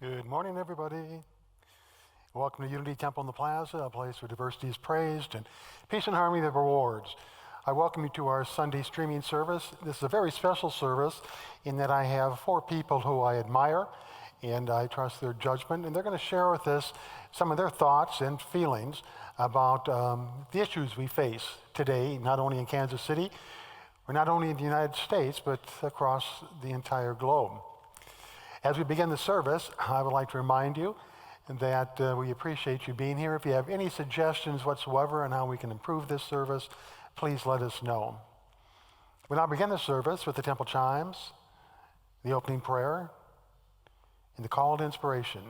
Good morning, everybody. Welcome to Unity Temple in the Plaza, a place where diversity is praised and peace and harmony are rewards. I welcome you to our Sunday streaming service. This is a very special service in that I have four people who I admire and I trust their judgment, and they're going to share with us some of their thoughts and feelings about the issues we face today, not only in Kansas City, or not only in the United States, but across the entire globe. As we begin the service, I would like to remind you that we appreciate you being here. If you have any suggestions whatsoever on how we can improve this service, please let us know. We now begin the service with the temple chimes, the opening prayer, and the call to inspiration.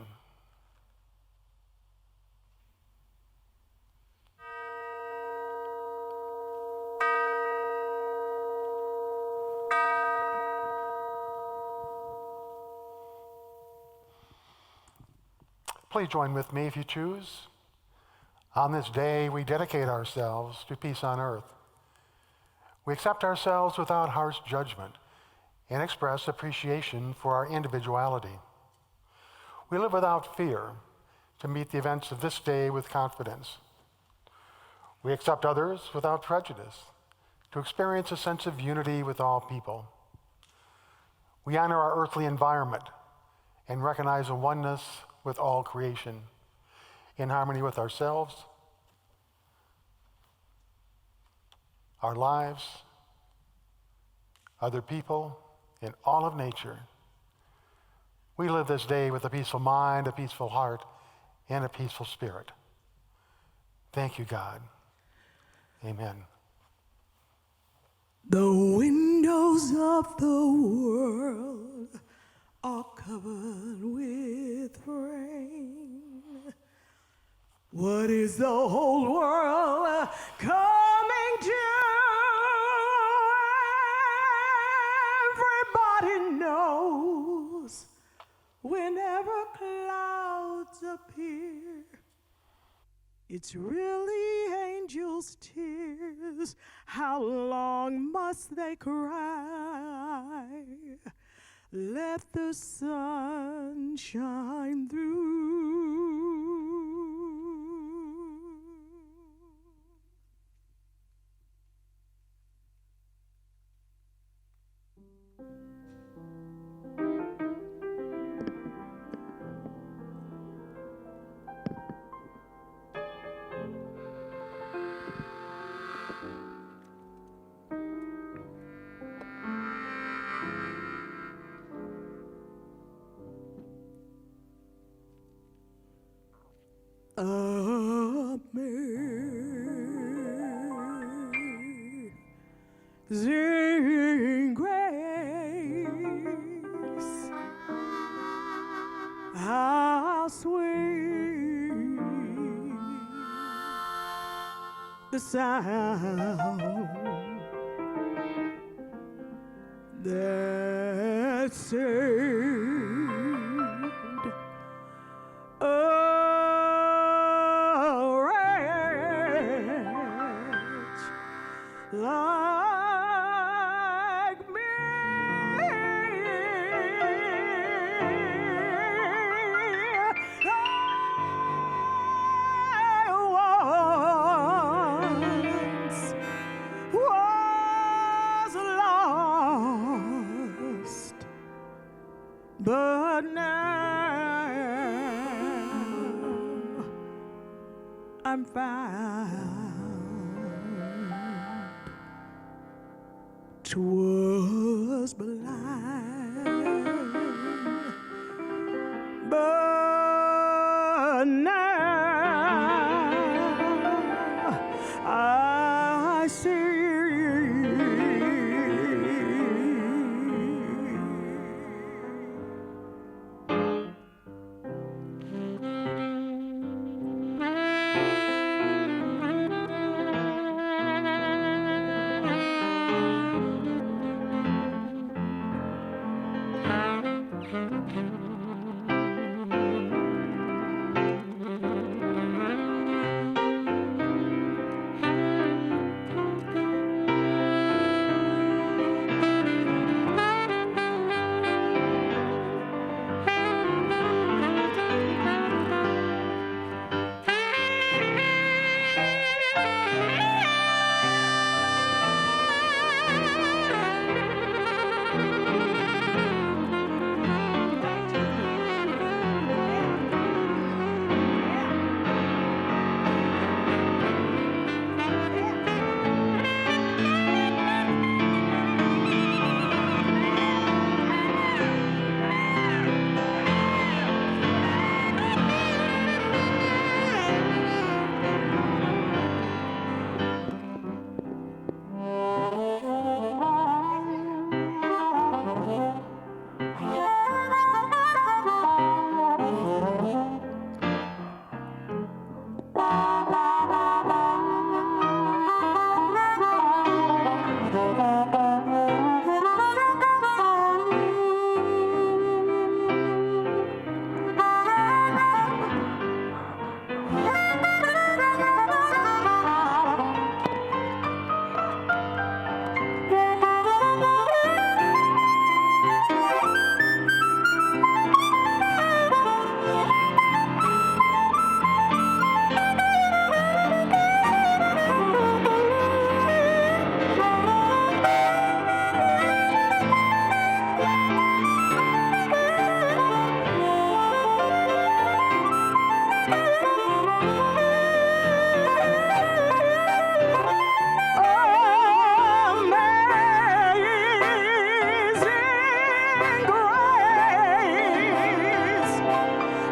Please join with me if you choose. On this day, we dedicate ourselves to peace on earth. We accept ourselves without harsh judgment and express appreciation for our individuality. We live without fear to meet the events of this day with confidence. We accept others without prejudice to experience a sense of unity with all people. We honor our earthly environment and recognize a oneness with all creation, in harmony with ourselves, our lives, other people, and all of nature. We live this day with a peaceful mind, a peaceful heart, and a peaceful spirit. Thank you, God. Amen. The windows of the world are covered with rain. What is the whole world coming to? Everybody knows whenever clouds appear, it's really angels' tears. How long must they cry? Let the sun shine through. Amazing grace, how sweet the sound that saved a wretch like me. I once was lost, but now I'm found. 'Twas blind, but now I see.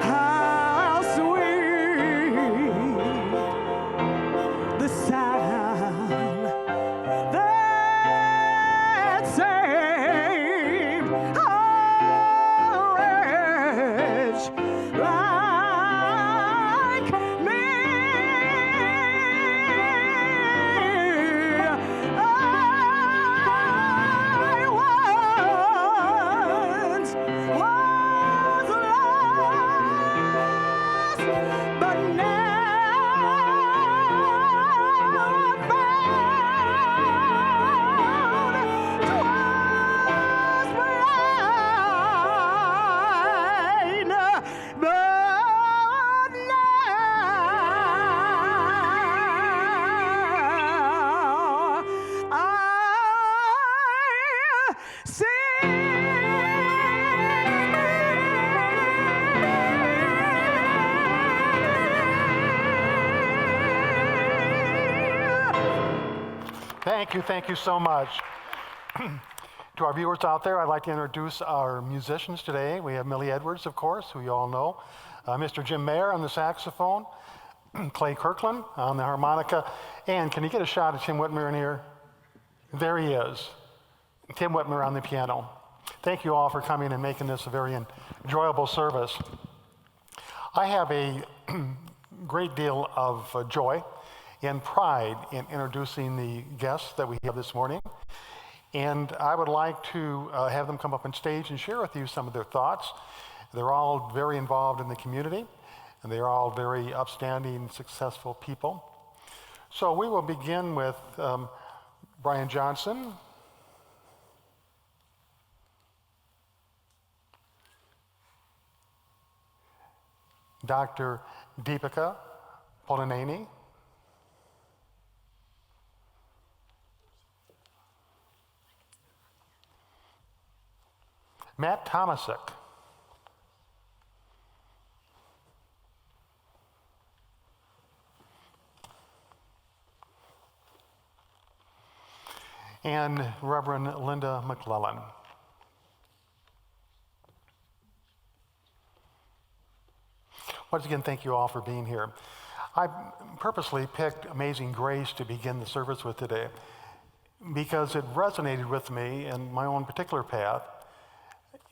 How sweet the sound that saved a wretch like me. I once was lost, but now I'm found. 'Twas blind, but now I Thank you so much. To our viewers out there, I'd like to introduce our musicians today. We have Millie Edwards, of course, who you all know, Mr. Jim Mayer on the saxophone, Clay Kirkland on the harmonica, and can you get a shot of Tim Whitmer in here? There he is, Tim Whitmer on the piano. Thank you all for coming and making this a very enjoyable service. I have a great deal of joy and pride in introducing the guests that we have this morning. And I would like to have them come up on stage and share with you some of their thoughts. They're all very involved in the community, and they're all very upstanding, successful people. So we will begin with Brian Johnson, Dr. Deepika Polaneni, Matt Tomasic, and Reverend Linda McClellan. Once again, thank you all for being here. I purposely picked Amazing Grace to begin the service with today because it resonated with me in my own particular path.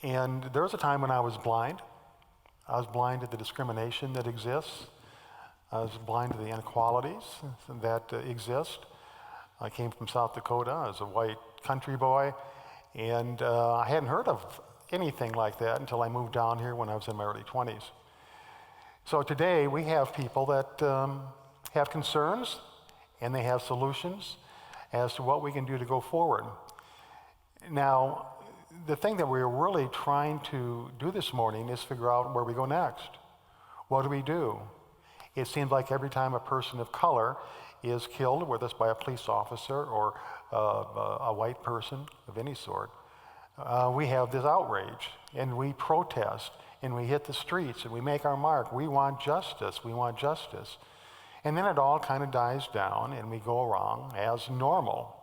And there was a time when I was blind. I was blind to the discrimination that exists. I was blind to the inequalities that exist. I came from South Dakota as a white country boy, and I hadn't heard of anything like that until I moved down here when I was in my early 20s. So today we have people that have concerns and they have solutions as to what we can do to go forward. Now, the thing that we're really trying to do this morning is figure out where we go next. What do we do? It seems like every time a person of color is killed, whether it's by a police officer or a white person of any sort, we have this outrage, and we protest, and we hit the streets, and we make our mark. We want justice. We want justice. And then it all kind of dies down, and we go along as normal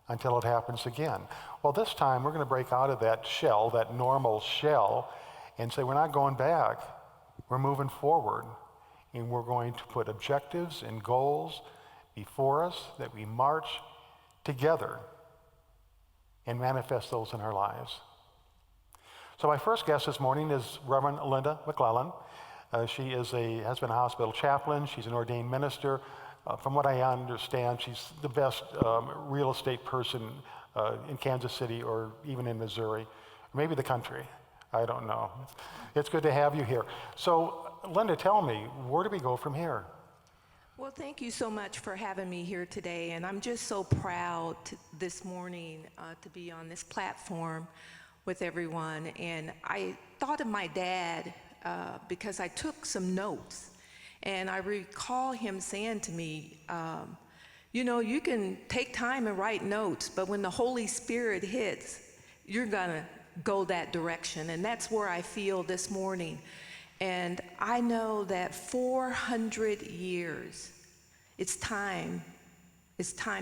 until it happens again. Well, this time we're going to break out of that shell, that normal shell, and say we're not going back. We're moving forward, and we're going to put objectives and goals before us that we march together and manifest those in our lives. So my first guest this morning is Reverend Linda McClellan. She has been a hospital chaplain. She's an ordained minister. From what I understand, she's the best real estate person in Kansas City or even in Missouri, or maybe the country. I don't know. It's good to have you here. So, Linda, tell me, where do we go from here? Well, thank you so much for having me here today, and I'm just so proud this morning to be on this platform with everyone. And I thought of my dad because I took some notes, and I recall him saying to me, you know, you can take time and write notes, but when the Holy Spirit hits, you're gonna go that direction. And that's where I feel this morning. And I know that 400 years, it's time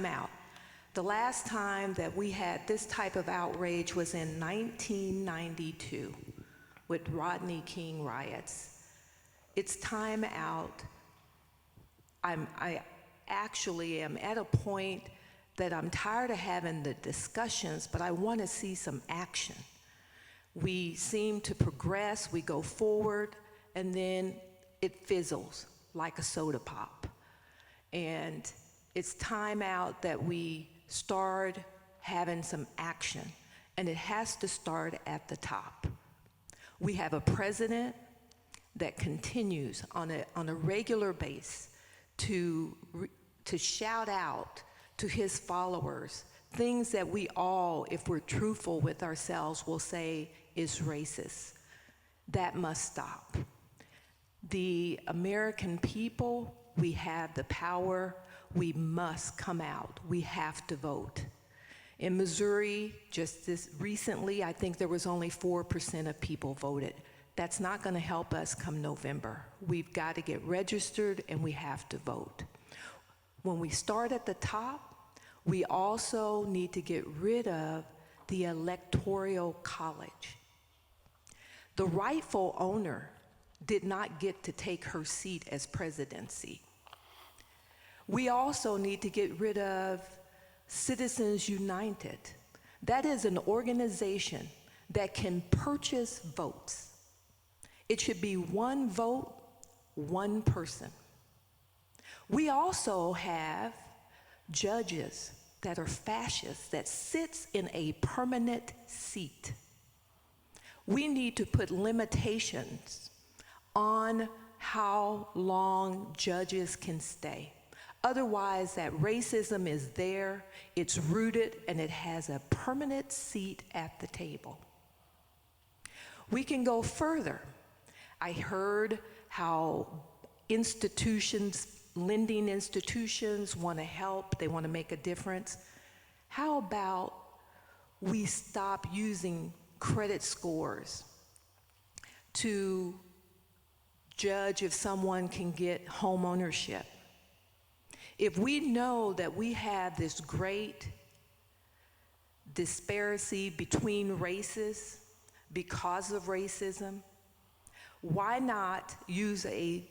out. The last time that we had this type of outrage was in 1992 with Rodney King riots. It's time out. I actually am at a point that I'm tired of having the discussions, but I want to see some action. We seem to progress, we go forward, and then it fizzles like a soda pop. And it's time out that we start having some action, and it has to start at the top. We have a president that continues on a regular basis to shout out to his followers things that we all, if we're truthful with ourselves, will say is racist. That must stop. The American people, we have the power. We must come out. We have to vote. In Missouri, just this recently, I think there was only 4% of people voted. That's not going to help us come November. We've got to get registered and we have to vote. When we start at the top, we also need to get rid of the electoral college. The rightful owner did not get to take her seat as presidency. We also need to get rid of Citizens United. That is an organization that can purchase votes. It should be one vote, one person. We also have judges that are fascists that sits in a permanent seat. We need to put limitations on how long judges can stay. Otherwise, that racism is there, it's rooted, and it has a permanent seat at the table. We can go further. I heard how institutions, lending institutions want to help, they want to make a difference. How about we stop using credit scores to judge if someone can get home ownership? If we know that we have this great disparity between races because of racism, why not use a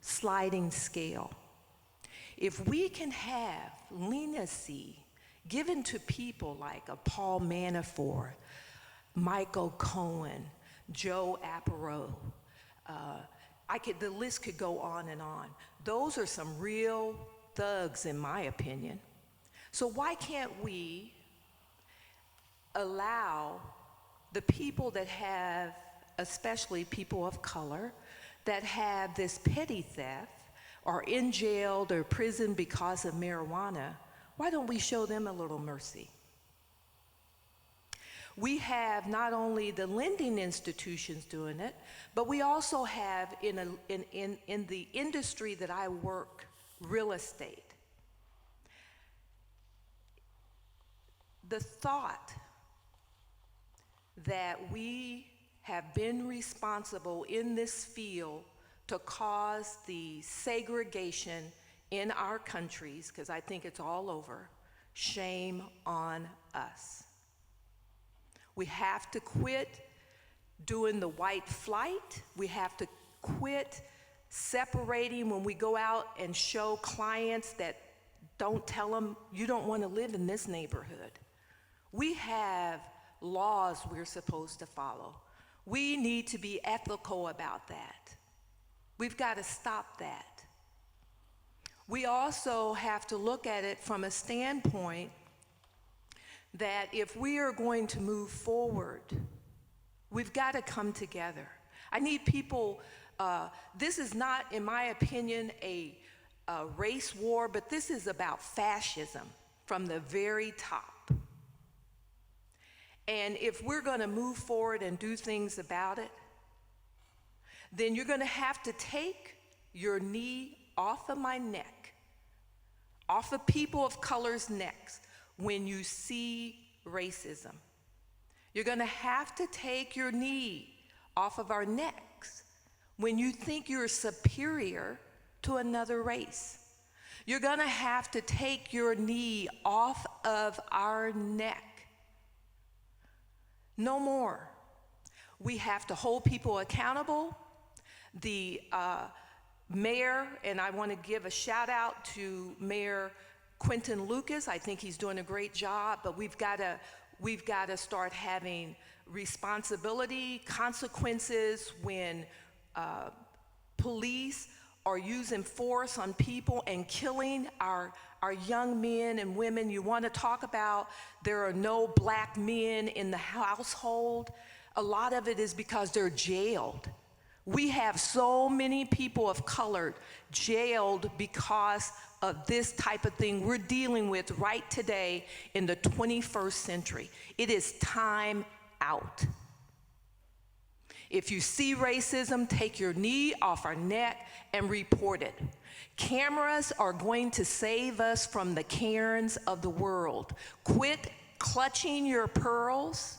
sliding scale? If we can have leniency given to people like a Paul Manafort, Michael Cohen, Joe Aparo, the list could go on and on. Those are some real thugs, in my opinion. So why can't we allow the people that have, especially people of color, that have this petty theft, are in jail or prison because of marijuana, why don't we show them a little mercy? We have not only the lending institutions doing it, but we also have in the industry that I work, real estate. The thought that we have been responsible in this field to cause the segregation in our countries, because I think it's all over, shame on us. We have to quit doing the white flight. We have to quit separating when we go out and show clients that don't tell them, you don't want to live in this neighborhood. We have laws we're supposed to follow. We need to be ethical about that. We've got to stop that. We also have to look at it from a standpoint that if we are going to move forward, we've got to come together. I need people, this is not, in my opinion, a race war, but this is about fascism from the very top. And if we're going to move forward and do things about it, then you're going to have to take your knee off of my neck, off of people of color's necks, when you see racism. You're going to have to take your knee off of our necks when you think you're superior to another race. You're gonna have to take your knee off of our neck. No more. We have to hold people accountable. The mayor, and I want to give a shout out to Mayor Quentin Lucas. I think he's doing a great job, but we've got to start having responsibility, consequences when police are using force on people and killing our young men and women. You want to talk about there are no black men in the household? A lot of it is because they're jailed. We have so many people of color jailed because of this type of thing we're dealing with right today in the 21st century. It is time out. If you see racism, take your knee off our neck and report it. Cameras are going to save us from the Karens of the world. Quit clutching your pearls.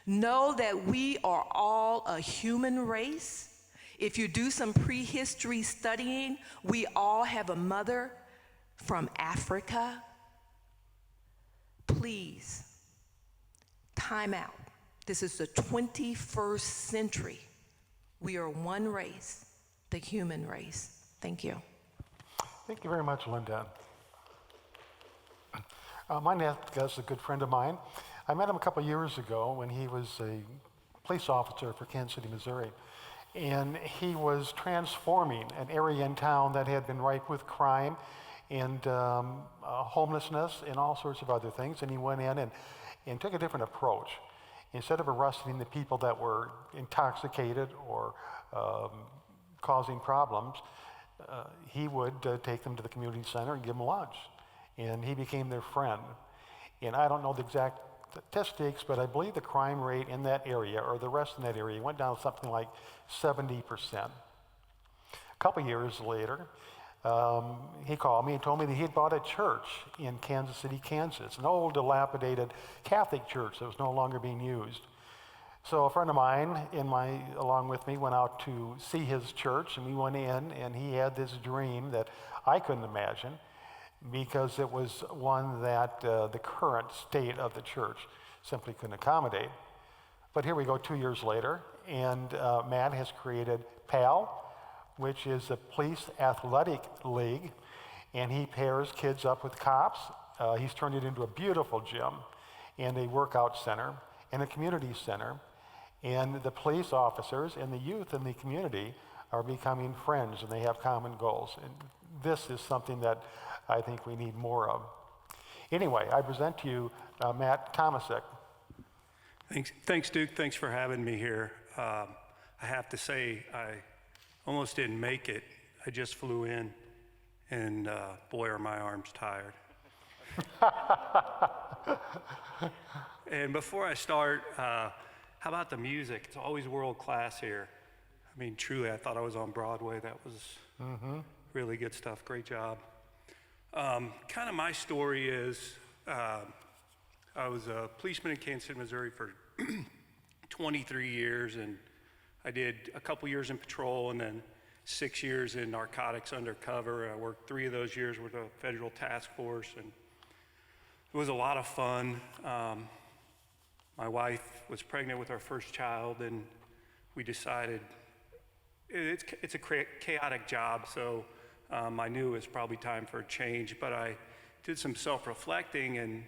Know that we are all a human race. If you do some prehistory studying, we all have a mother from Africa. Please, time out. This is the 21st century. We are one race, the human race. Thank you. Thank you very much, Linda. My next guest is a good friend of mine. I met him a couple years ago when he was a police officer for Kansas City, Missouri. And he was transforming an area in town that had been ripe with crime and homelessness and all sorts of other things. And he went in and took a different approach. Instead of arresting the people that were intoxicated or causing problems, he would take them to the community center and give them lunch. And he became their friend. And I don't know the exact statistics, but I believe the crime rate in that area, or the rest in that area, went down something like 70%. A couple years later, he called me and told me that he had bought a church in Kansas City, Kansas, an old dilapidated Catholic church that was no longer being used. So a friend of mine along with me went out to see his church, and we went in, and he had this dream that I couldn't imagine, because it was one that the current state of the church simply couldn't accommodate. But here we go 2 years later, and Matt has created PAL, which is the Police Athletic League, and he pairs kids up with cops. He's turned it into a beautiful gym and a workout center and a community center. And the police officers and the youth in the community are becoming friends, and they have common goals. And this is something that I think we need more of. Anyway, I present to you Matt Tomasek. Thanks, Duke. Thanks for having me here. I have to say, I almost didn't make it. I just flew in, and boy, are my arms tired. And before I start, how about the music? It's always world class here. I mean, truly, I thought I was on Broadway. That was really good stuff. Great job. Kind of my story is, I was a policeman in Kansas City, Missouri for 23 years, and I did a couple years in patrol and then 6 years in narcotics undercover. I worked 3 of those years with a federal task force, and it was a lot of fun. My wife was pregnant with our first child, and we decided it's a chaotic job, so I knew it was probably time for a change, but I did some self-reflecting, and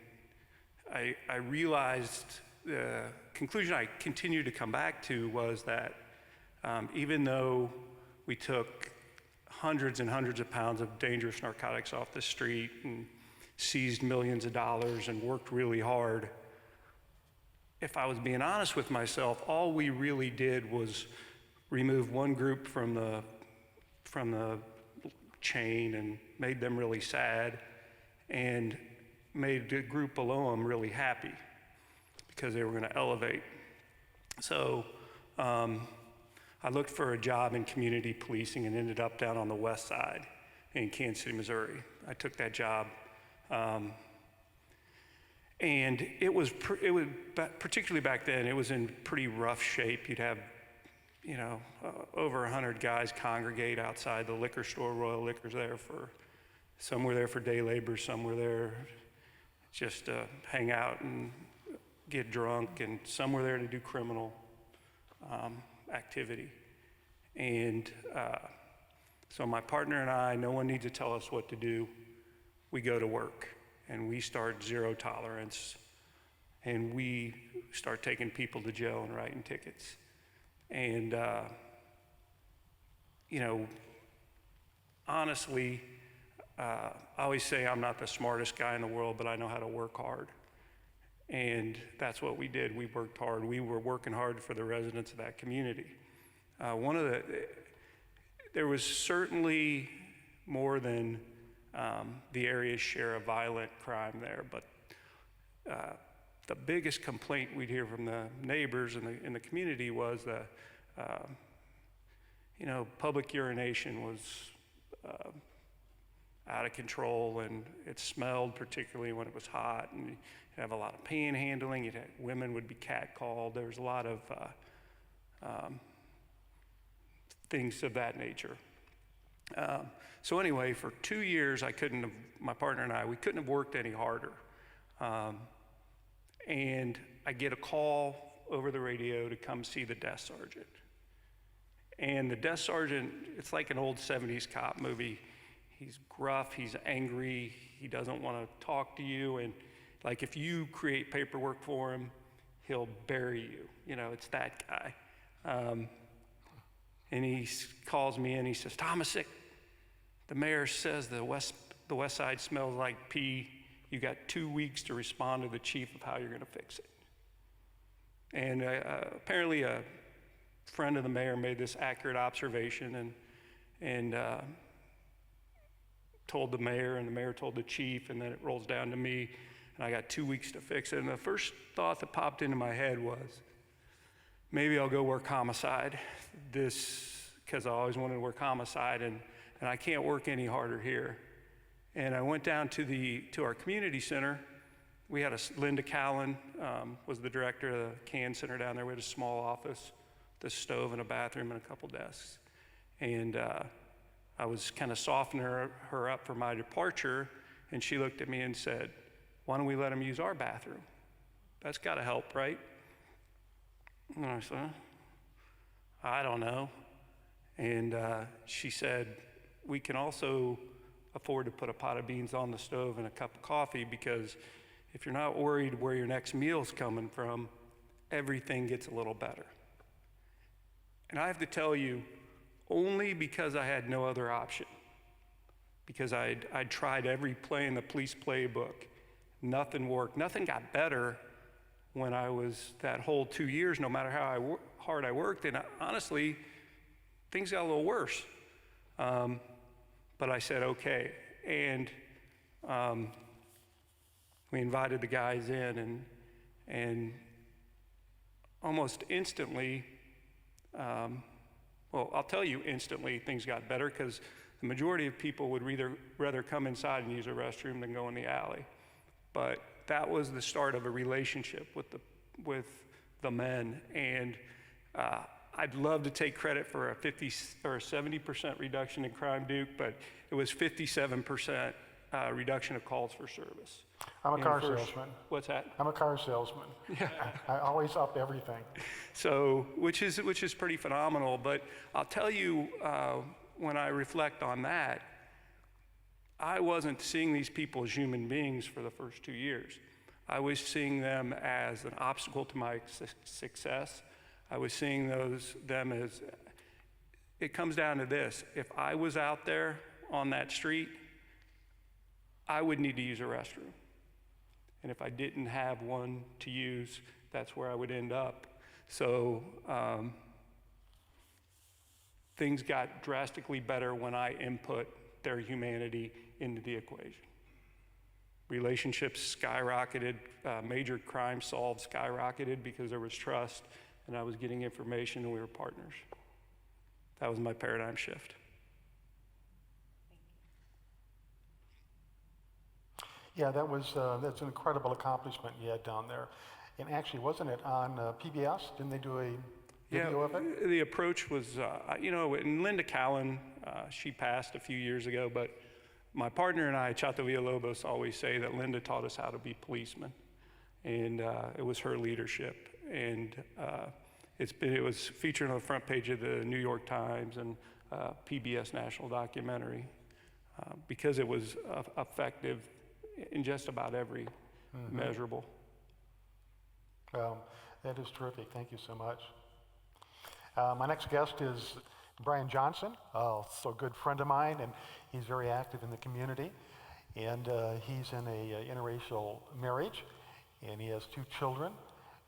I realized the conclusion I continued to come back to was that even though we took hundreds and hundreds of pounds of dangerous narcotics off the street and seized millions of dollars and worked really hard, if I was being honest with myself, all we really did was remove one group from the chain and made them really sad, and made the group below them really happy because they were going to elevate. So I looked for a job in community policing and ended up down on the west side in Kansas City, Missouri. I took that job. And it was particularly back then, it was in pretty rough shape. You'd have over 100 guys congregate outside the liquor store. Royal Liquor's there for, some were there for day labor, some were there just to hang out and get drunk, and some were there to do criminal activity. And so my partner and I, no one needs to tell us what to do. We go to work and we start zero tolerance, and we start taking people to jail and writing tickets. And, honestly, I always say I'm not the smartest guy in the world, but I know how to work hard. And that's what we did. We worked hard. We were working hard for the residents of that community. There was certainly more than the area's share of violent crime there, but the biggest complaint we'd hear from the neighbors in the community was that public urination was out of control, and it smelled, particularly when it was hot, and you'd have a lot of panhandling. Women would be catcalled. There was a lot of things of that nature. So anyway, for 2 years, my partner and I, we couldn't have worked any harder. And I get a call over the radio to come see the desk sergeant. And the desk sergeant, it's like an old 70s cop movie. He's gruff, he's angry, he doesn't want to talk to you, and like if you create paperwork for him, he'll bury you. It's that guy. And he calls me in, he says, "Thomasik, the mayor says the west side smells like pee. You got 2 weeks to respond to the chief of how you're gonna fix it." And apparently a friend of the mayor made this accurate observation and told the mayor, and the mayor told the chief, and then it rolls down to me, and I got 2 weeks to fix it. And the first thought that popped into my head was, maybe I'll go work homicide, because I always wanted to work homicide, and I can't work any harder here. And I went down to our community center. We had Linda Callan was the director of the CAN Center down there. We had a small office, the stove and a bathroom and a couple desks. And I was kind of softening her up for my departure, and she looked at me and said, "Why don't we let them use our bathroom? That's got to help, right?" And I said, "I don't know." And she said, "We can also afford to put a pot of beans on the stove and a cup of coffee, because if you're not worried where your next meal's coming from, everything gets a little better." And I have to tell you, only because I had no other option, because I'd tried every play in the police playbook, nothing worked. Nothing got better when I was that whole 2 years, no matter how hard I worked. And honestly, things got a little worse. But I said, okay. And we invited the guys in, and almost instantly, well, I'll tell you instantly, things got better, because the majority of people would rather come inside and use a restroom than go in the alley. But that was the start of a relationship with the men. And I'd love to take credit for a 50 or 70% reduction in crime, Duke, but it was 57% reduction of calls for service. I'm a car salesman. What's that? I'm a car salesman. Yeah. I always up everything. So, which is pretty phenomenal. But I'll tell you, when I reflect on that, I wasn't seeing these people as human beings for the first 2 years. I was seeing them as an obstacle to my success. I was seeing them as, it comes down to this: if I was out there on that street, I would need to use a restroom. And if I didn't have one to use, that's where I would end up. So things got drastically better when I input their humanity into the equation. Relationships skyrocketed, major crime solved skyrocketed, because there was trust, and I was getting information, and we were partners. That was my paradigm shift. Yeah, that's an incredible accomplishment you had down there. And actually, wasn't it on PBS? Didn't they do a video of it? The approach was, and Linda Callan, she passed a few years ago, but my partner and I, Chato Villalobos, always say that Linda taught us how to be policemen, and it was her leadership. And it was featured on the front page of the New York Times and PBS national documentary because it was effective in just about every measurable. Well, that is terrific. Thank you so much. My next guest is Brian Johnson, also a good friend of mine, and he's very active in the community. And he's in a interracial marriage, and he has 2 children,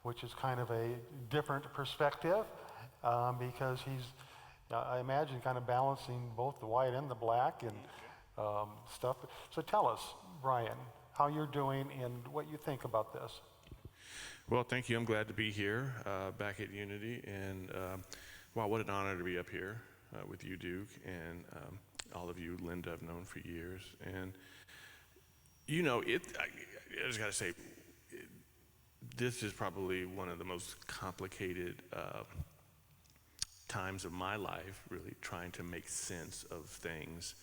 which is kind of a different perspective because he's, I imagine, kind of balancing both the white and the black and stuff. So tell us, Brian, how you're doing and what you think about this. Well, thank you. I'm glad to be here back at Unity. And wow, what an honor to be up here with you, Duke, and all of you, Linda, I've known for years. And, I just got to say, this is probably one of the most complicated times of my life, really trying to make sense of things.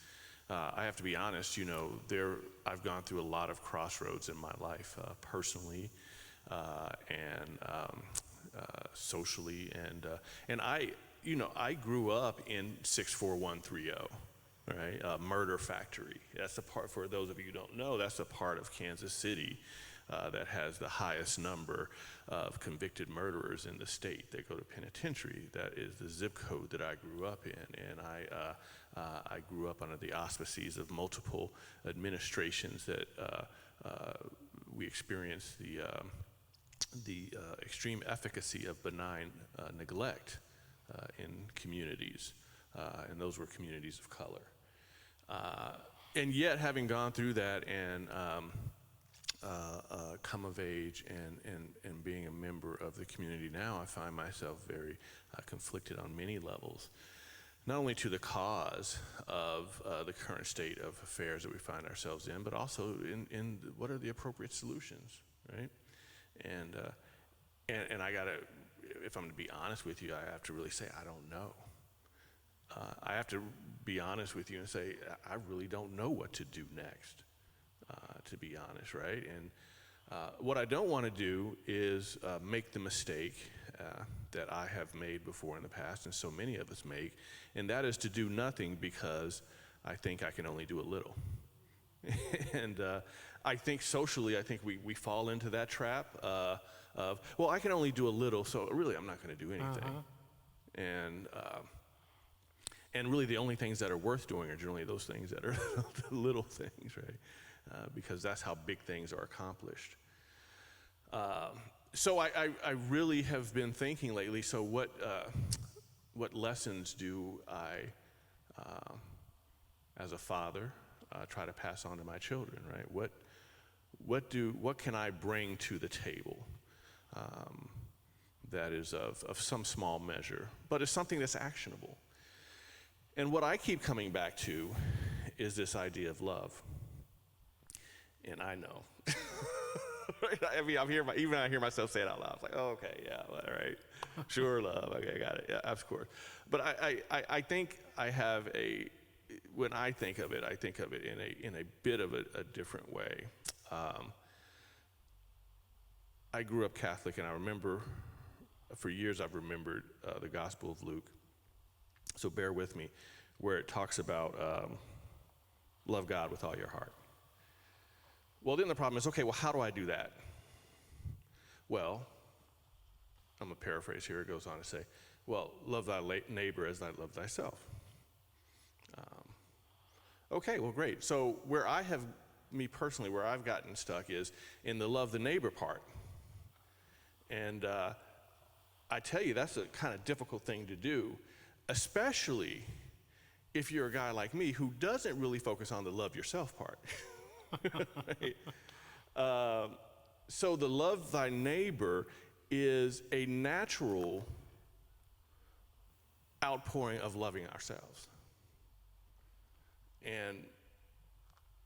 I have to be honest, I've gone through a lot of crossroads in my life, personally and socially, and I grew up in 64130, right? Murder factory. That's the part, for those of you who don't know, that's the part of Kansas City that has the highest number of convicted murderers in the state that go to penitentiary. That is the zip code that I grew up in, and I grew up under the auspices of multiple administrations that we experienced the extreme efficacy of benign neglect in communities, and those were communities of color. And yet, having gone through that and come of age and being a member of the community now, I find myself very conflicted on many levels, not only to the cause of the current state of affairs that we find ourselves in, but also in what are the appropriate solutions, right? And I gotta, if I'm to be honest with you, I have to really say I don't know. I have to be honest with you and say I really don't know what to do next, to be honest, right? And what I don't want to do is make the mistake that I have made before in the past, and so many of us make, and that is to do nothing because I think I can only do a little. And I think socially, I think we fall into that trap of, well, I can only do a little, so really I'm not going to do anything. And really the only things that are worth doing are generally those things that are the little things, right? Because that's how big things are accomplished. So I really have been thinking lately, so what lessons do I, as a father, try to pass on to my children, right? What can I bring to the table that is of some small measure, but it's something that's actionable? And what I keep coming back to is this idea of love. And I know. I mean, even I hear myself say it out loud. It's like, oh, okay, yeah, all right. Sure, love. Okay, got it. Yeah, of course. But I think I have when I think of it in a bit of a different way. I grew up Catholic, and I remember, for years I've remembered the Gospel of Luke. So bear with me, where it talks about love God with all your heart. Well, then the problem is, okay, well, how do I do that? Well, I'm going to paraphrase here. It goes on to say, well, love thy neighbor as thy love thyself. Okay, well, great. So where me personally, where I've gotten stuck is in the love the neighbor part. And I tell you, that's a kind of difficult thing to do, especially if you're a guy like me who doesn't really focus on the love yourself part. Right? So the love thy neighbor is a natural outpouring of loving ourselves. And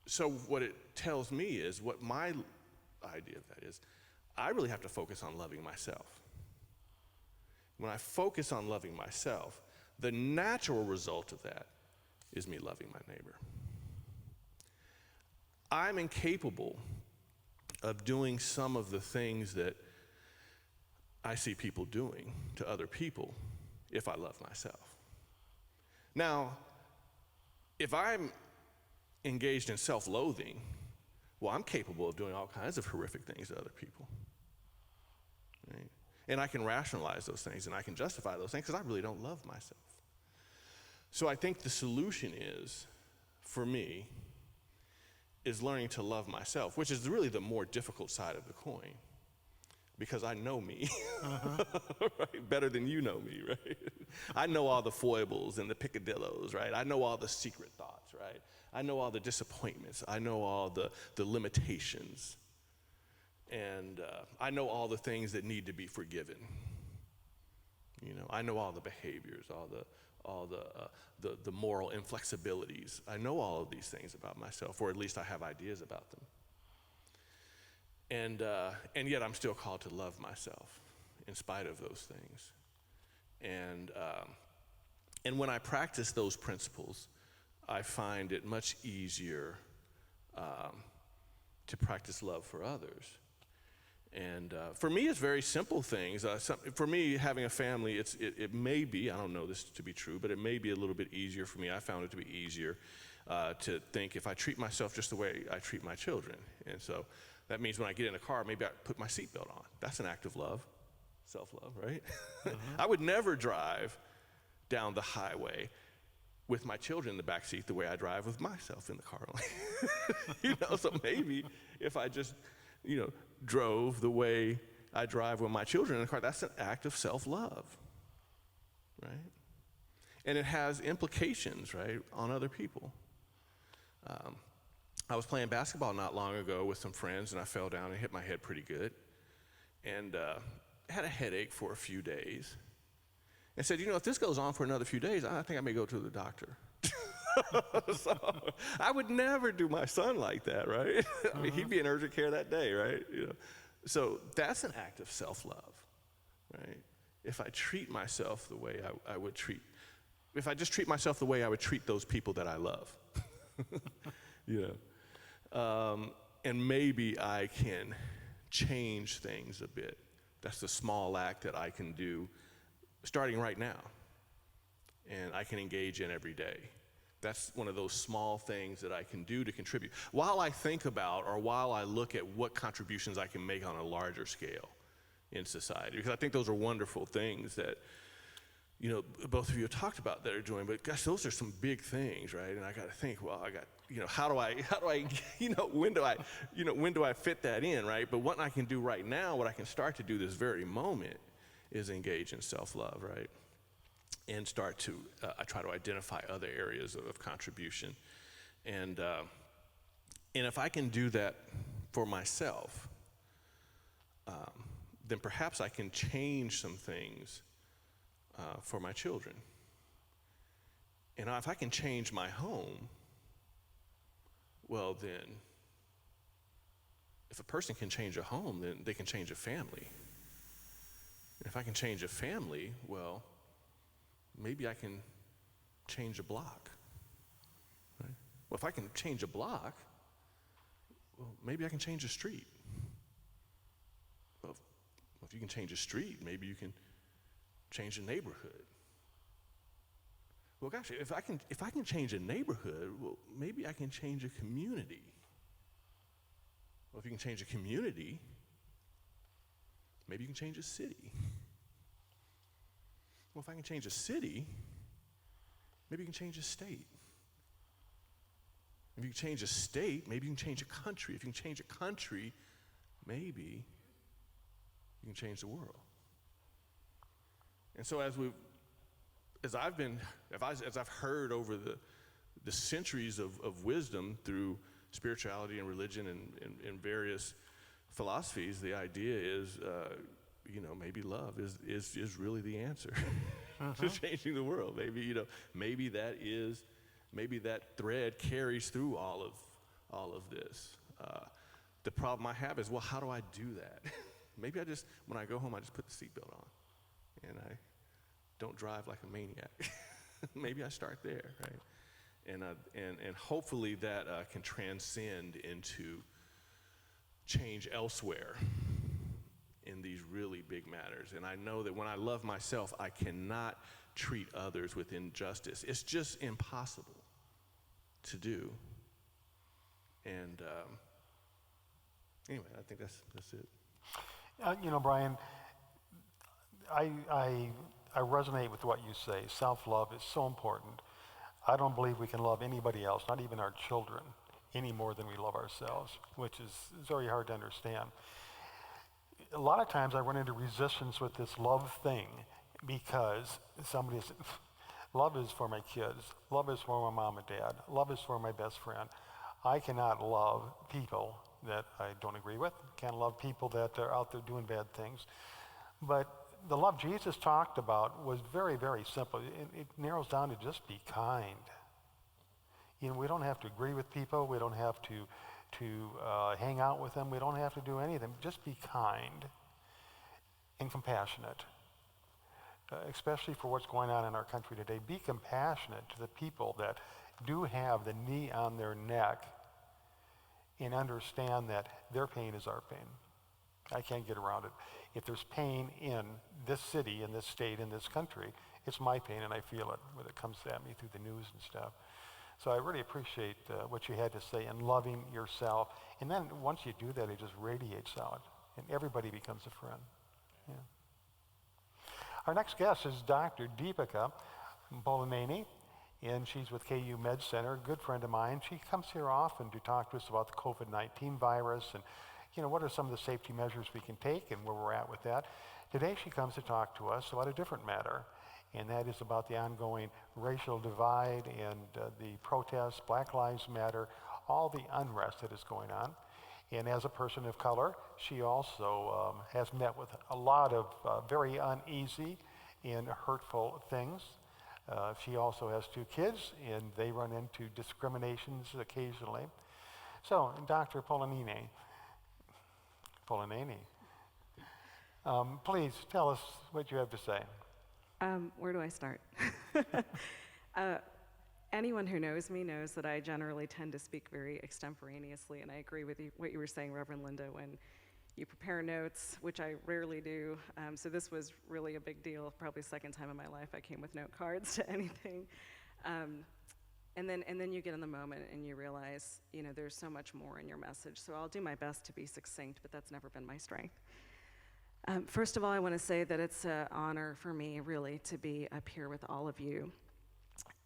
so what it tells me is, what my idea of that is, I really have to focus on loving myself. when I focus on loving myself, the natural result of that is me loving my neighbor. I'm incapable of doing some of the things that I see people doing to other people if I love myself. Now, if I'm engaged in self-loathing, well, I'm capable of doing all kinds of horrific things to other people. Right? And I can rationalize those things and I can justify those things because I really don't love myself. So I think the solution is, for me, is learning to love myself, which is really the more difficult side of the coin, because I know me right? Better than you know me, right? I know all the foibles and the picadillos, right? I know all the secret thoughts, right? I know all the disappointments. I know all the limitations. And I know all the things that need to be forgiven. You know, I know all the behaviors, all the moral inflexibilities. I know all of these things about myself, or at least I have ideas about them. And yet I'm still called to love myself in spite of those things. And when I practice those principles, I find it much easier to practice love for others. And for me, it's very simple things. For me, having a family, it may be, I don't know this to be true, but it may be a little bit easier for me. I found it to be easier to think if I treat myself just the way I treat my children. And so that means when I get in a car, maybe I put my seatbelt on. That's an act of love, self-love, right? I would never drive down the highway with my children in the back seat the way I drive with myself in the car. You know, so maybe if I just, you know, drove the way I drive with my children in the car, that's an act of self-love, right? And it has implications, right, on other people. I was playing basketball not long ago with some friends, and I fell down and hit my head pretty good, and had a headache for a few days, and said, you know, if this goes on for another few days, I think I may go to the doctor. So I would never do my son like that, right? I mean, he'd be in urgent care that day, right? You know? So that's an act of self-love, right? If I treat myself the way I would treat, if I just treat myself the way I would treat those people that I love, you know? And maybe I can change things a bit. That's the small act that I can do starting right now, and I can engage in every day. That's one of those small things that I can do to contribute. While I think about, or while I look at what contributions I can make on a larger scale in society, because I think those are wonderful things that, you know, both of you have talked about that are doing, but gosh, those are some big things, right? And I got to think, well, you know, how do I, you know, when do I fit that in, right? But what I can do right now, what I can start to do this very moment is engage in self-love, right? And start to, I try to identify other areas of contribution. And if I can do that for myself, then perhaps I can change some things for my children. And if I can change my home, well then, if a person can change a home, then they can change a family. And if I can change a family, well, maybe I can change a block, right? Well, if I can change a block, well, maybe I can change a street. Well, if you can change a street, maybe you can change a neighborhood. Well, gosh, if I can change a neighborhood, well, maybe I can change a community. Well, if you can change a community, maybe you can change a city. Well, if I can change a city, maybe you can change a state. If you can change a state, maybe you can change a country. If you can change a country, maybe you can change the world. And so as I've heard over the centuries of wisdom through spirituality and religion and various philosophies, the idea is, you know, maybe love is really the answer to changing the world. Maybe, you know, maybe that thread carries through all of this. The problem I have is, well, how do I do that? Maybe when I go home, I just put the seatbelt on and I don't drive like a maniac. Maybe I start there, right? And hopefully that can transcend into change elsewhere in these really big matters. And I know that when I love myself, I cannot treat others with injustice. It's just impossible to do. And anyway, I think that's it. You know, Brian, I resonate with what you say. Self-love is so important. I don't believe we can love anybody else, not even our children, any more than we love ourselves, which is very hard to understand. A lot of times I run into resistance with this love thing because somebody's, love is for my kids, love is for my mom and dad, love is for my best friend. I cannot love people that I don't agree with, can't love people that are out there doing bad things. But the love Jesus talked about was very, very simple. It narrows down to just be kind. You know, we don't have to agree with people. We don't have to hang out with them. We don't have to do anything. Just be kind and compassionate, especially for what's going on in our country today. Be compassionate to the people that do have the knee on their neck and understand that their pain is our pain. I can't get around it. If there's pain in this city, in this state, in this country, it's my pain, and I feel it when it comes at me through the news and stuff. So I really appreciate what you had to say and loving yourself. And then once you do that, it just radiates out, and everybody becomes a friend. Yeah. Our next guest is Dr. Deepika Polaneni, and she's with KU Med Center, a good friend of mine. She comes here often to talk to us about the COVID-19 virus and, you know, what are some of the safety measures we can take and where we're at with that. Today she comes to talk to us about a different matter, and that is about the ongoing racial divide and the protests, Black Lives Matter, all the unrest that is going on. And as a person of color, she also has met with a lot of very uneasy and hurtful things. She also has 2 kids, and they run into discriminations occasionally. So, Dr. Polaneni, please tell us what you have to say. Where do I start? Anyone who knows me knows that I generally tend to speak very extemporaneously, and I agree with what you were saying, Reverend Linda, when you prepare notes, which I rarely do. So this was really a big deal, probably the second time in my life I came with note cards to anything. And then you get in the moment and you realize, you know, there's so much more in your message. So I'll do my best to be succinct, but that's never been my strength. First of all, I want to say that it's an honor for me, really, to be up here with all of you.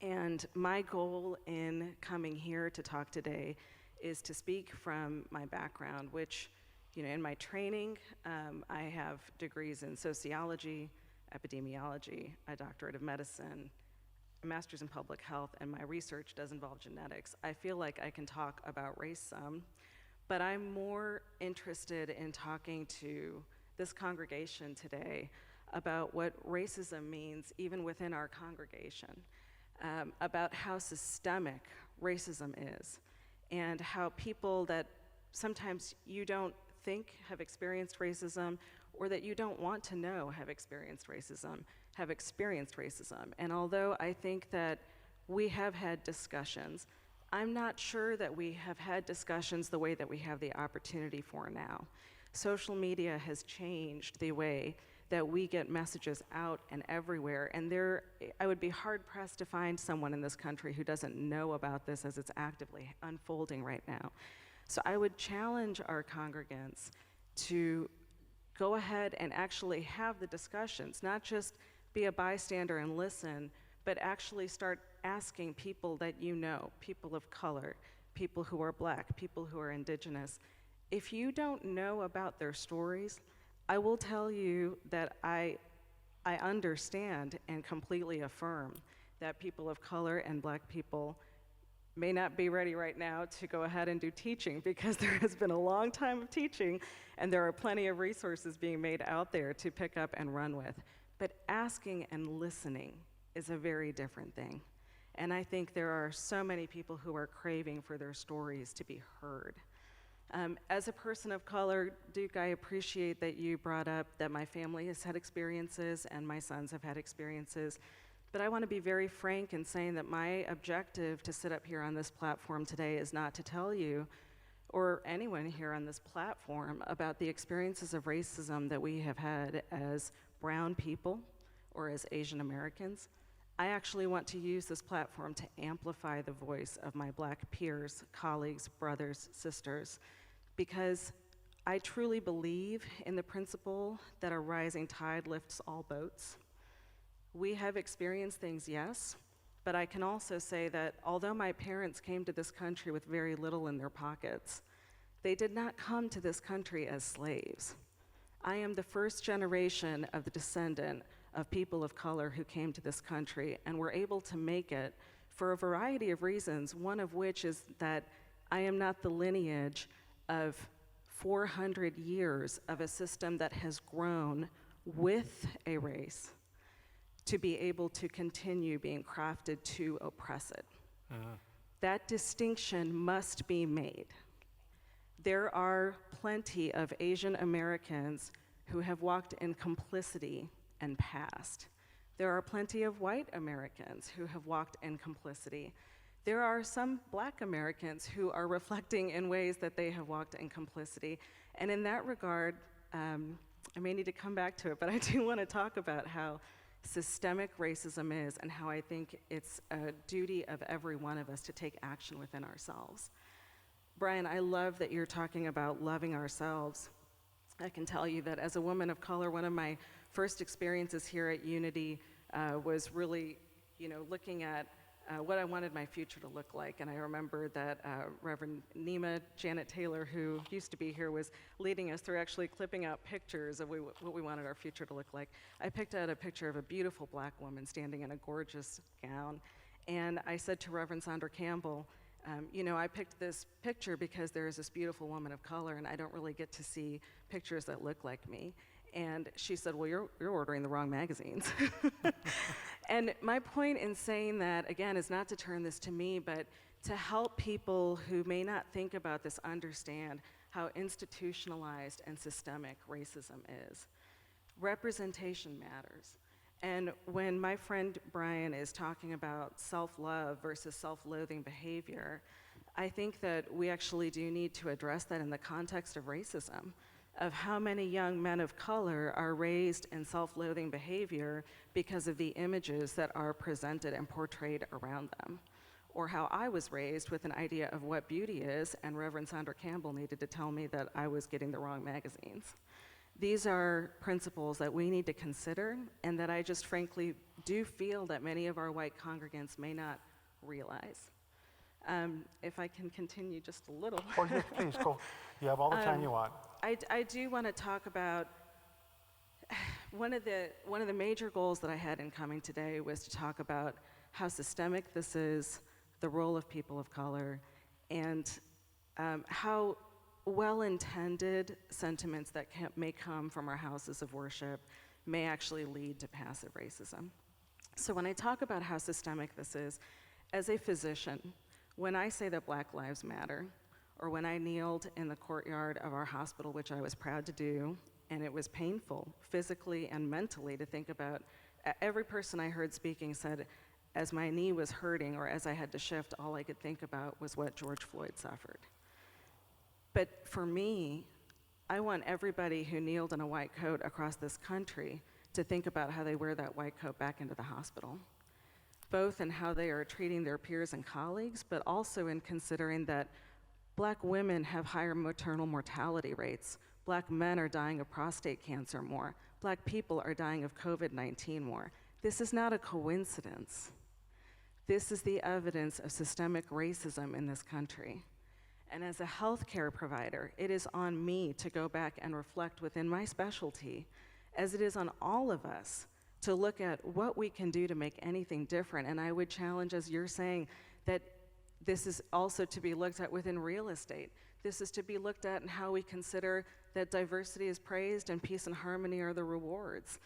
And my goal in coming here to talk today is to speak from my background, which, you know, in my training, I have degrees in sociology, epidemiology, a doctorate of medicine, a master's in public health, and my research does involve genetics. I feel like I can talk about race some, but I'm more interested in talking to this congregation today about what racism means even within our congregation, about how systemic racism is, and how people that sometimes you don't think have experienced racism or that you don't want to know have experienced racism. And although I think that we have had discussions, I'm not sure that we have had discussions the way that we have the opportunity for now. Social media has changed the way that we get messages out and everywhere, and I would be hard-pressed to find someone in this country who doesn't know about this as it's actively unfolding right now. So I would challenge our congregants to go ahead and actually have the discussions, not just be a bystander and listen, but actually start asking people that you know, people of color, people who are Black, people who are Indigenous. If you don't know about their stories, I will tell you that I understand and completely affirm that people of color and Black people may not be ready right now to go ahead and do teaching, because there has been a long time of teaching and there are plenty of resources being made out there to pick up and run with. But asking and listening is a very different thing. And I think there are so many people who are craving for their stories to be heard. As a person of color, Duke, I appreciate that you brought up that my family has had experiences and my sons have had experiences. But I want to be very frank in saying that my objective to sit up here on this platform today is not to tell you or anyone here on this platform about the experiences of racism that we have had as brown people or as Asian Americans. I actually want to use this platform to amplify the voice of my black peers, colleagues, brothers, sisters, because I truly believe in the principle that a rising tide lifts all boats. We have experienced things, yes, but I can also say that although my parents came to this country with very little in their pockets, they did not come to this country as slaves. I am the first generation of the descendant of people of color who came to this country and were able to make it for a variety of reasons, one of which is that I am not the lineage of 400 years of a system that has grown with a race to be able to continue being crafted to oppress it. That distinction must be made. There are plenty of Asian Americans who have walked in complicity and passed. There are plenty of white Americans who have walked in complicity. There are some black Americans who are reflecting in ways that they have walked in complicity. And in that regard, I may need to come back to it, but I do want to talk about how systemic racism is and how I think it's a duty of every one of us to take action within ourselves. Brian, I love that you're talking about loving ourselves. I can tell you that as a woman of color, one of my first experiences here at Unity was really, looking at what I wanted my future to look like. And I remember that Reverend Nima Janet Taylor, who used to be here, was leading us through actually clipping out pictures of what we wanted our future to look like. I picked out a picture of a beautiful black woman standing in a gorgeous gown. And I said to Reverend Sandra Campbell, I picked this picture because there is this beautiful woman of color and I don't really get to see pictures that look like me. And she said, well, you're ordering the wrong magazines. And my point in saying that, again, is not to turn this to me, but to help people who may not think about this understand how institutionalized and systemic racism is. Representation matters. And when my friend Brian is talking about self-love versus self-loathing behavior, I think that we actually do need to address that in the context of racism, of how many young men of color are raised in self-loathing behavior because of the images that are presented and portrayed around them. Or how I was raised with an idea of what beauty is, and Reverend Sandra Campbell needed to tell me that I was getting the wrong magazines. These are principles that we need to consider, and that I just frankly do feel that many of our white congregants may not realize. If I can continue just a little. Oh, yes, please, go. You have all the time you want. I do want to talk about one of the major goals that I had in coming today was to talk about how systemic this is, the role of people of color, and how well-intended sentiments that may come from our houses of worship may actually lead to passive racism. So when I talk about how systemic this is, as a physician, when I say that Black Lives Matter, or when I kneeled in the courtyard of our hospital, which I was proud to do, and it was painful physically and mentally to think about, every person I heard speaking said, as my knee was hurting or as I had to shift, all I could think about was what George Floyd suffered. But for me, I want everybody who kneeled in a white coat across this country to think about how they wear that white coat back into the hospital, both in how they are treating their peers and colleagues, but also in considering that Black women have higher maternal mortality rates. Black men are dying of prostate cancer more. Black people are dying of COVID-19 more. This is not a coincidence. This is the evidence of systemic racism in this country. And as a healthcare provider, it is on me to go back and reflect within my specialty, as it is on all of us, to look at what we can do to make anything different. And I would challenge, as you're saying, that this is also to be looked at within real estate. This is to be looked at in how we consider that diversity is praised and peace and harmony are the rewards.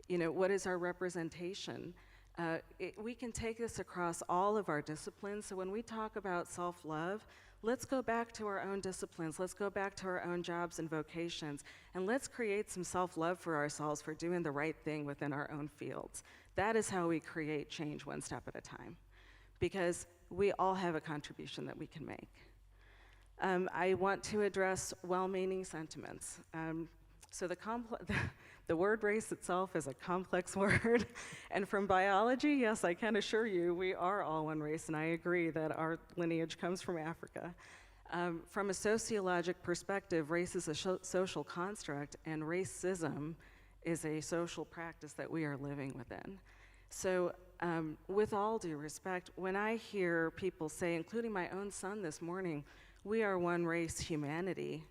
What is our representation? We can take this across all of our disciplines. So when we talk about self-love, let's go back to our own disciplines. Let's go back to our own jobs and vocations. And let's create some self-love for ourselves for doing the right thing within our own fields. That is how we create change one step at a time. Because we all have a contribution that we can make. I want to address well-meaning sentiments. So the word race itself is a complex word. And from biology, yes, I can assure you, we are all one race, and I agree that our lineage comes from Africa. From a sociologic perspective, race is a social construct, and racism is a social practice that we are living within. So with all due respect, when I hear people say, including my own son this morning, we are one race, humanity,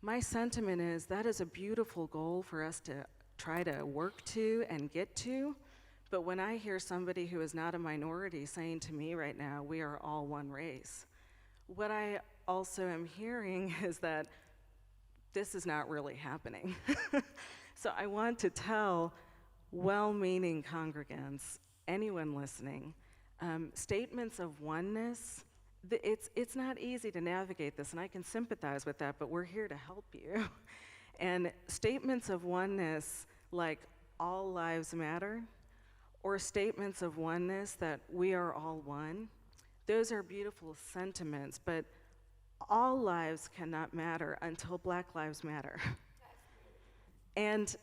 my sentiment is that is a beautiful goal for us to try to work to and get to, but when I hear somebody who is not a minority saying to me right now, we are all one race, what I also am hearing is that this is not really happening. So I want to tell well-meaning congregants, anyone listening, statements of oneness, it's not easy to navigate this, and I can sympathize with that, but we're here to help you. And statements of oneness like all lives matter, or statements of oneness that we are all one, those are beautiful sentiments, but all lives cannot matter until Black lives matter. And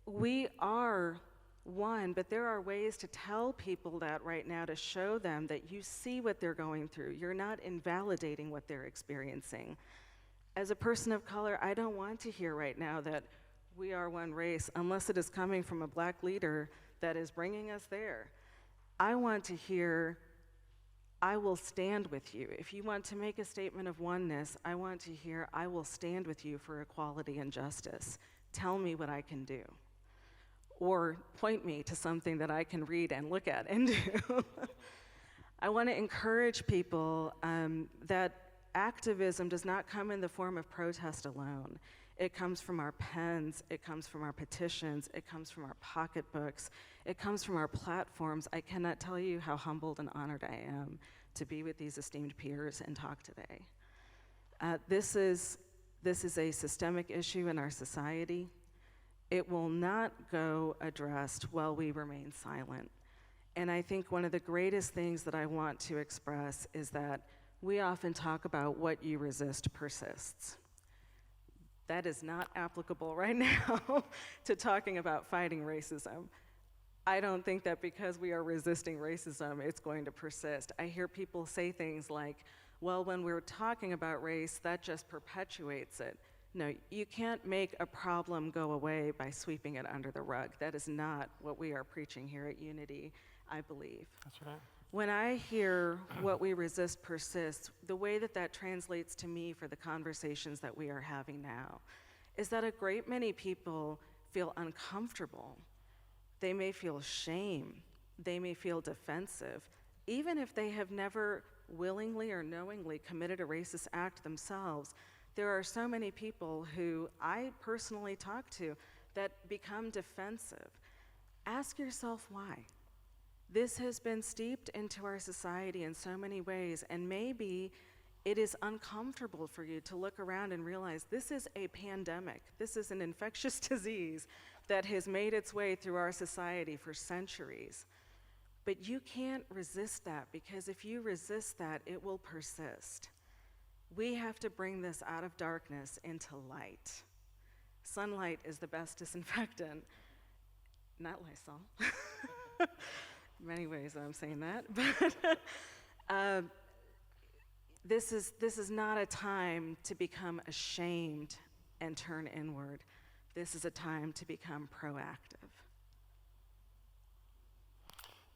we are one, but there are ways to tell people that right now to show them that you see what they're going through. You're not invalidating what they're experiencing. As a person of color, I don't want to hear right now that we are one race unless it is coming from a Black leader that is bringing us there. I want to hear, I will stand with you. If you want to make a statement of oneness, I want to hear, I will stand with you for equality and justice. Tell me what I can do. Or point me to something that I can read and look at and do. I want to encourage people that activism does not come in the form of protest alone. It comes from our pens, it comes from our petitions, it comes from our pocketbooks, it comes from our platforms. I cannot tell you how humbled and honored I am to be with these esteemed peers and talk today. This is a systemic issue in our society. It will not go addressed while we remain silent. And I think one of the greatest things that I want to express is that we often talk about what you resist persists. That is not applicable right now to talking about fighting racism. I don't think that because we are resisting racism, it's going to persist. I hear people say things like, well, when we're talking about race, that just perpetuates it. No, you can't make a problem go away by sweeping it under the rug. That is not what we are preaching here at Unity, I believe. That's right. When I hear what we resist persists, the way that that translates to me for the conversations that we are having now is that a great many people feel uncomfortable. They may feel shame. They may feel defensive, even if they have never willingly or knowingly committed a racist act themselves. There are so many people who I personally talk to that become defensive. Ask yourself why. This has been steeped into our society in so many ways, and maybe it is uncomfortable for you to look around and realize this is a pandemic. This is an infectious disease that has made its way through our society for centuries. But you can't resist that, because if you resist that, it will persist. We have to bring this out of darkness into light. Sunlight is the best disinfectant, not Lysol. Many ways I'm saying that, but this is not a time to become ashamed and turn inward. This is a time to become proactive.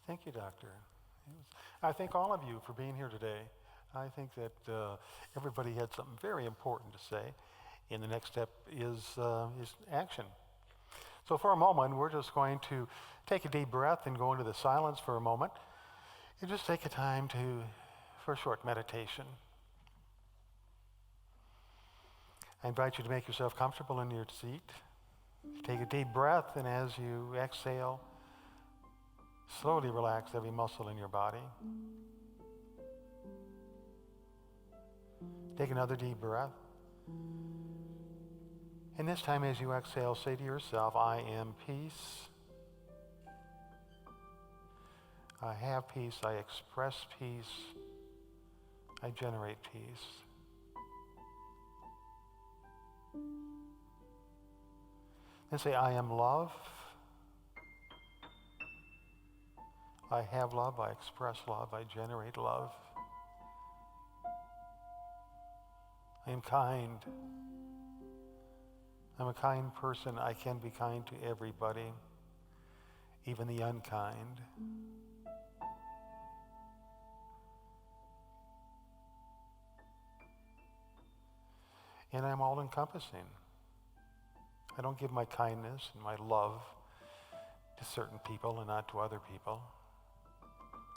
Thank you, Doctor. I thank all of you for being here today. I think that everybody had something very important to say, and the next step is action. So for a moment, we're just going to take a deep breath and go into the silence for a moment, and just take a time for a short meditation. I invite you to make yourself comfortable in your seat. Take a deep breath, and as you exhale, slowly relax every muscle in your body. Take another deep breath. And this time as you exhale, say to yourself, I am peace. I have peace. I express peace. I generate peace. Then say, I am love. I have love. I express love. I generate love. I am kind. I'm a kind person. I can be kind to everybody, even the unkind. And I'm all-encompassing. I don't give my kindness and my love to certain people and not to other people.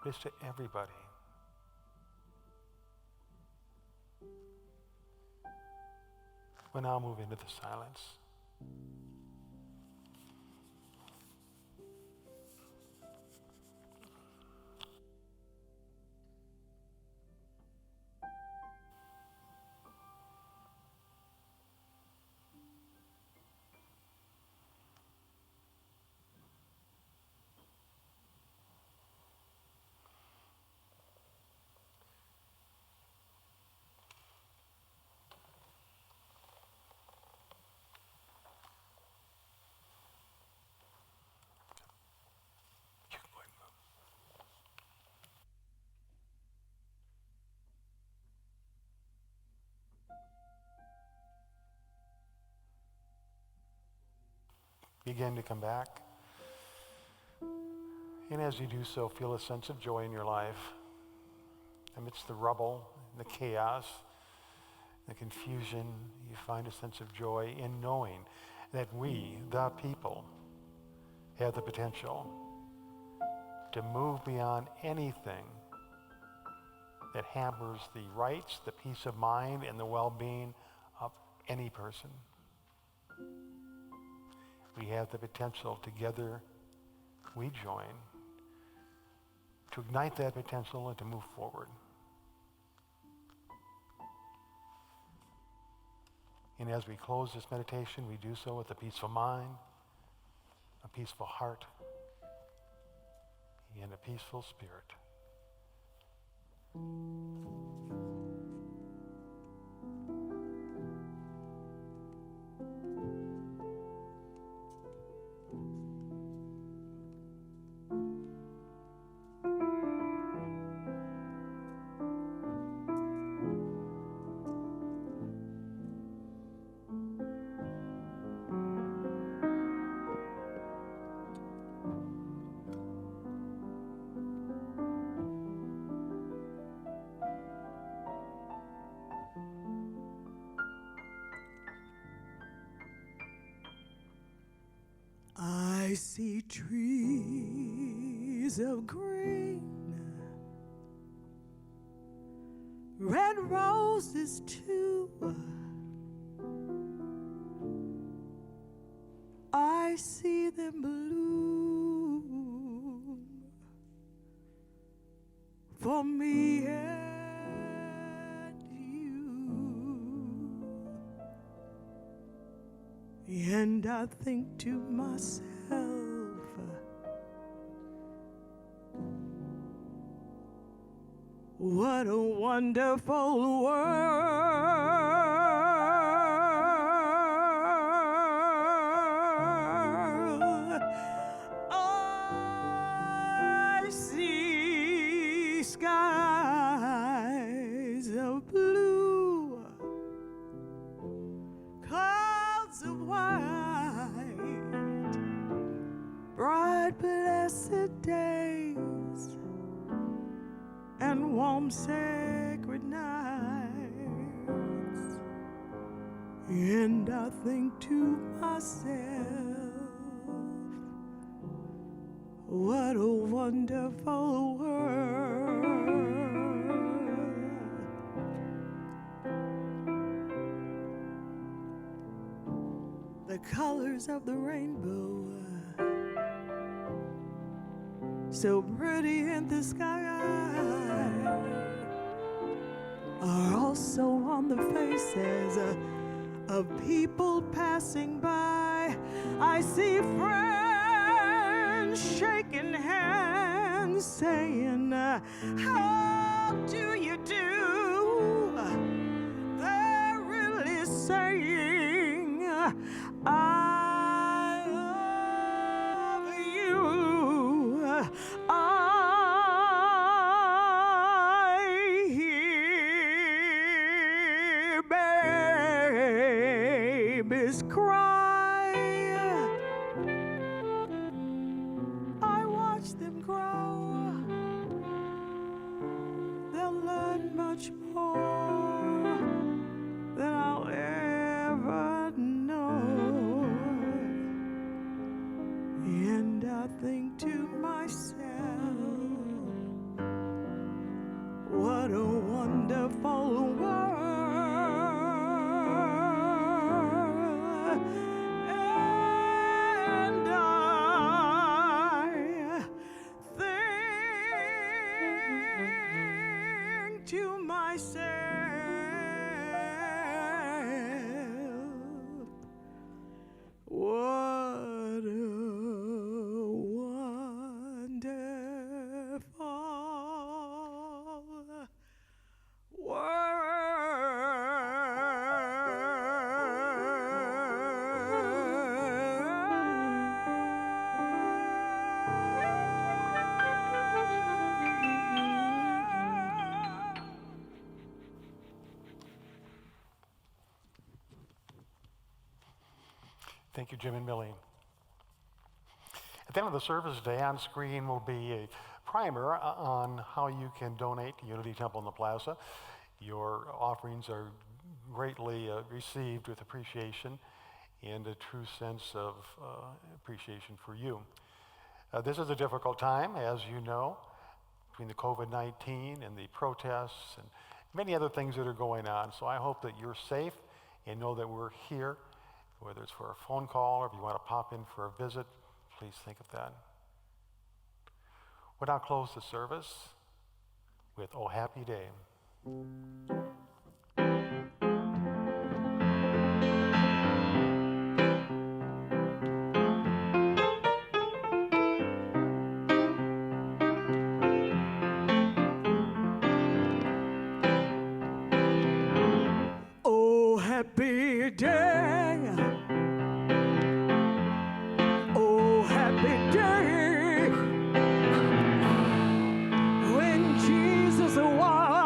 But it's to everybody. We'll now move into the silence. You can go ahead and move. Begin to come back. And as you do so, feel a sense of joy in your life. Amidst the rubble, the chaos, the confusion, you find a sense of joy in knowing that we, the people, have the potential to move beyond anything that hampers the rights, the peace of mind, and the well-being of any person. We have the potential. Together we join to ignite that potential and to move forward. And as we close this meditation, we do so with a peaceful mind, a peaceful heart, and a peaceful spirit. I see trees of green, red roses too. I see them bloom for me and you. And I think to myself, what a wonderful world. I see skies of blue, clouds of white, bright blessed days, and warm sacred nights. And I think to myself, what a wonderful world. The colors of the rainbow, so pretty in the sky, are also on the faces of people passing by. I see friends shaking hands, saying, how do you do? They're really saying, I love you. I hear babies cry. I watch them grow. They'll learn much more than I'll ever know. And I think to myself, what a wonderful world. And I think to myself, what a wonderful world. Thank you, Jim and Millie. At the end of the service today, on screen will be a primer on how you can donate to Unity Temple in the Plaza. Your offerings are greatly received with appreciation and a true sense of appreciation for you. This is a difficult time, as you know, between the COVID-19 and the protests and many other things that are going on. So I hope that you're safe and know that we're here, whether it's for a phone call or if you want to pop in for a visit, please think of that. We'll now close the service with "Oh Happy Day." Oh, happy day. Oh, happy day. When Jesus washed.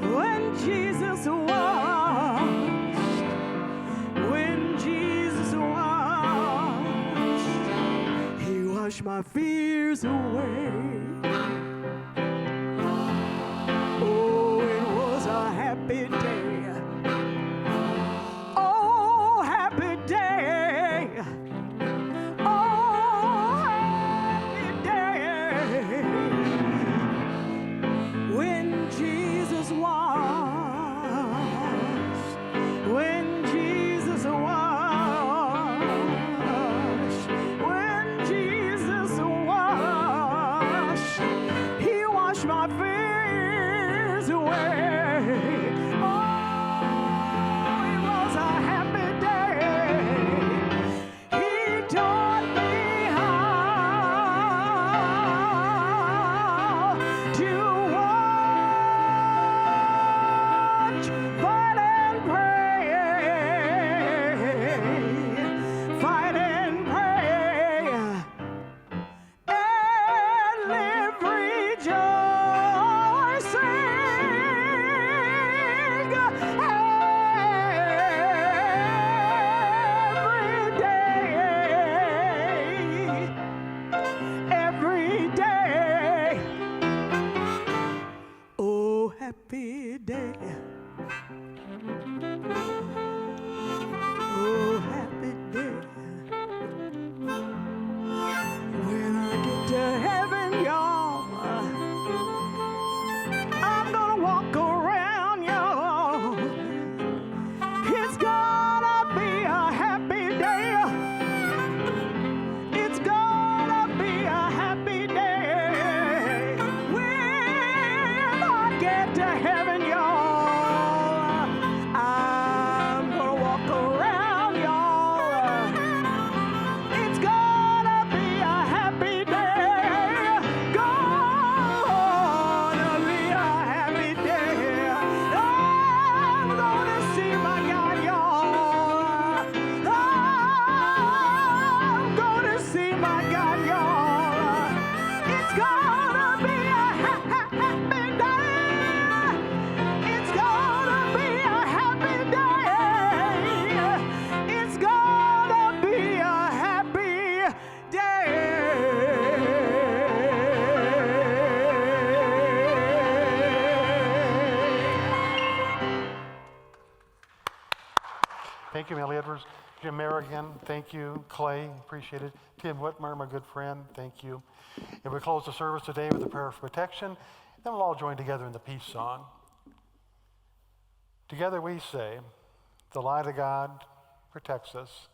When Jesus washed. When Jesus washed. He washed my fears away. Oh, it was a happy day. Oh, happy day. Oh, happy day. When Jesus washed. When Jesus washed. When Jesus washed. He washed my fears away. Oh, it was a happy day. He taught me how to watch, fight and pray, fight and pray, and live rejoicing every day. Oh, happy day. Oh, happy day. When I get to heaven, y'all, I'm gonna walk around, y'all. It's gonna be a happy day. It's gonna be a happy day. When I get Thank you, Millie Edwards. Jim Merrigan, thank you. Clay, appreciate it. Tim Whitmer, my good friend, thank you. And we close the service today with a prayer for protection. Then we'll all join together in the peace song. Together we say, the light of God protects us.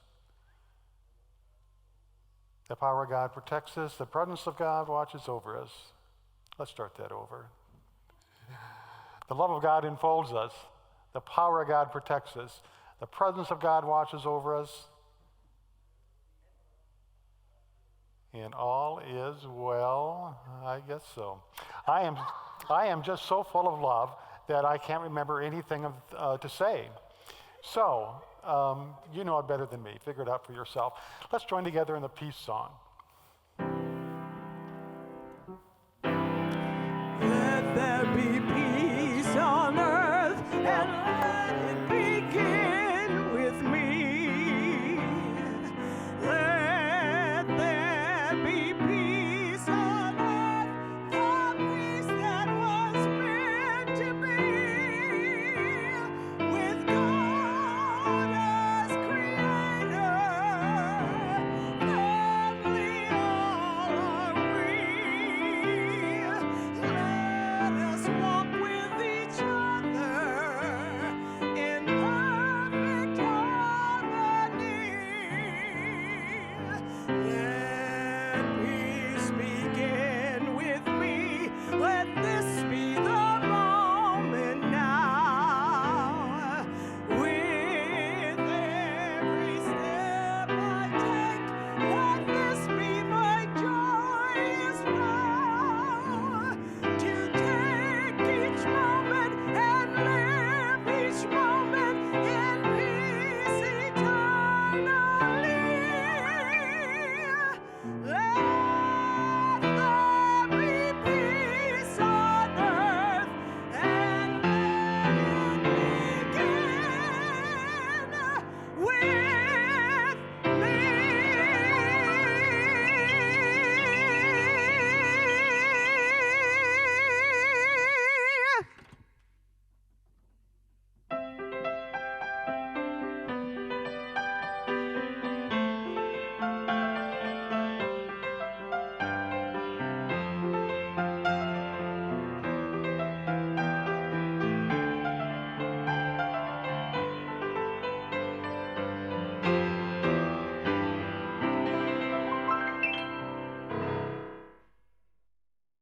The power of God protects us. The presence of God watches over us. Let's start that over. The love of God enfolds us. The power of God protects us. The presence of God watches over us. And all is well. I guess so. I am just so full of love that I can't remember anything to say. So, you know it better than me. Figure it out for yourself. Let's join together in the peace song.